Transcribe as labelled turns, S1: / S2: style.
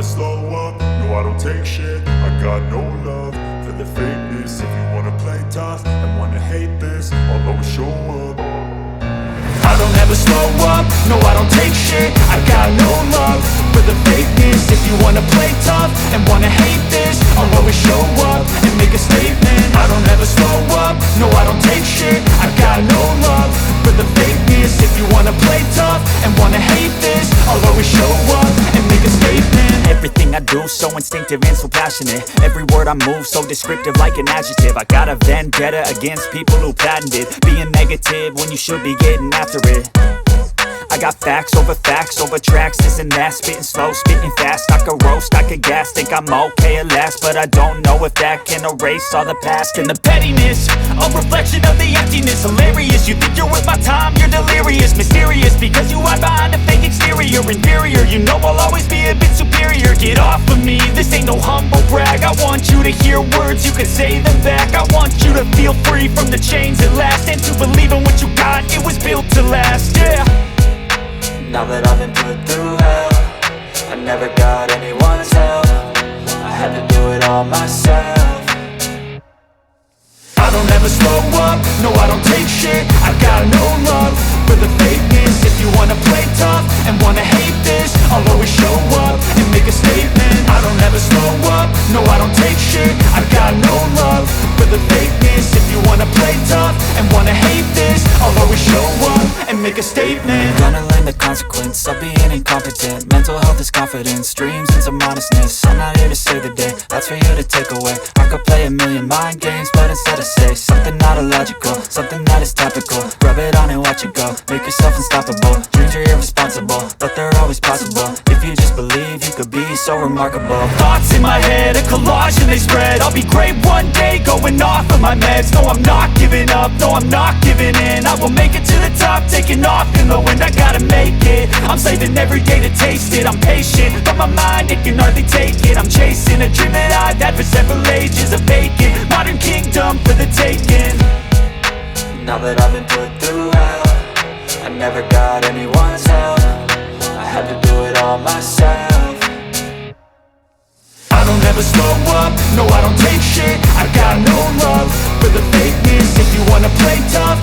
S1: slow up, no I don't take shit. I got no love for the fakeness. If you wanna play tough and wanna hate this, I'll always show up. I don't ever slow up, no I don't take shit. I got no love for the fakeness. If you wanna play tough and wanna hate this, I'll always show up and make a statement. I don't ever slow up, no I don't take shit. I got no love for the fakeness. If you wanna play tough and wanna hate this, I'll always show up and make a statement.
S2: Everything I do so instinctive and so passionate. Every word I move so descriptive like an adjective. I got a vendetta against people who patented being negative when you should be getting after it. I got facts over tracks, this and that. Spitting slow, spitting fast, I could roast, I could gas. Think I'm okay at last, but I don't know if that can erase all the past. And the pettiness, a reflection of the emptiness. Hilarious, you think you're worth my time, you're delirious. Mysterious, because you hide behind a fake exterior. Inferior, you know I'll always be a bit superior. Get off of me, this ain't no humble brag. I want you to hear words, you can say them back. I want you to feel free from the chains at last, and to believe in what you got, it was built to last, yeah.
S3: Now that I've been put through hell, I never got anyone's help. I had to do it all myself.
S1: I don't ever slow up, no I don't take shit. I got no love for the fakeness. If you wanna play tough and wanna hate this, I'll always show up and make a statement. I don't ever slow up, no I don't take shit. I got no love for the fakeness. If you wanna play tough and wanna hate this, I'll always show up and make a statement.
S3: Gonna learn the consequence of being incompetent. Mental health is confidence, dreams and some honestness. I'm not here to save the day, that's for you to take away. I could play a million mind games, but instead I say something not illogical, something that is topical. Rub it on and watch it go, make yourself unstoppable. Dreams are irresponsible, but they're always possible. If you just believe, you could be so remarkable.
S2: Thoughts in my head, a collage and they spread. I'll be great one day, going off of my meds. No, I'm not giving up, no, I'm not giving in. I will make it to the top, taking off in the wind. I gotta make it, I'm saving every day to taste it. I'm patient, but my mind, it can hardly take it. I'm chasing a dream that I've had for several ages. A vacant, modern kingdom for the taking.
S3: Now that I've been put through hell, I never got anyone's help. I had to do it all myself.
S1: I don't ever slow up, no I don't take shit. I got no love for the fakeness. If you wanna play tough